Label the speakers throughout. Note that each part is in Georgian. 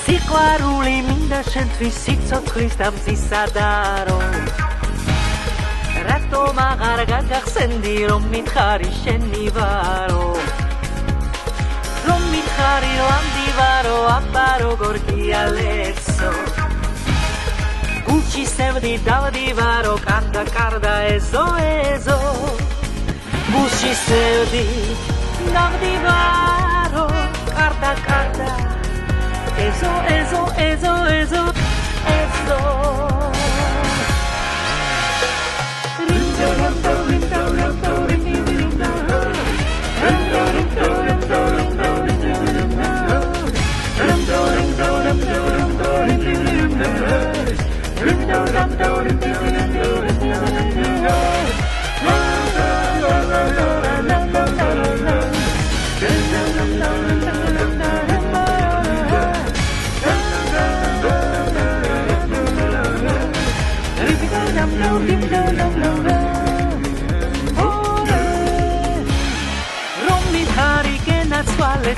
Speaker 1: სიყვარული მინდა შენთვის სიცოცხლის და მზისადარო რატომ აღარ გაგახსენდი რომ მითხარი შენი ვარო რომ მითხარი ლამდი ვარო აბა როგორ გიალეცო გულში სევდი დავდივარო კარდა კარდა ეზო ეზო გულში სევდი დავდივარო კარდა კარდა ეზო ეზო ეზო ეზო ეზო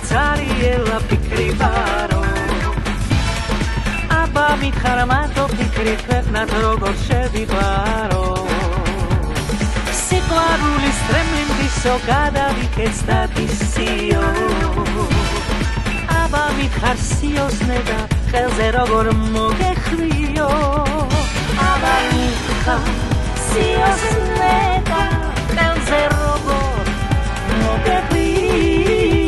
Speaker 1: Цариела пикриваро Аба митхармато пикри ქვეყნად როგორ შევიყვარო სიყვარული სტრემლინდისო გადავიქეც და დისიო აბა მითხარ სიოსნე და ხელზე როგორ მოგეხრიო აბა მითხარ სიოსნე და ხელზე როგორ მოგეხრიო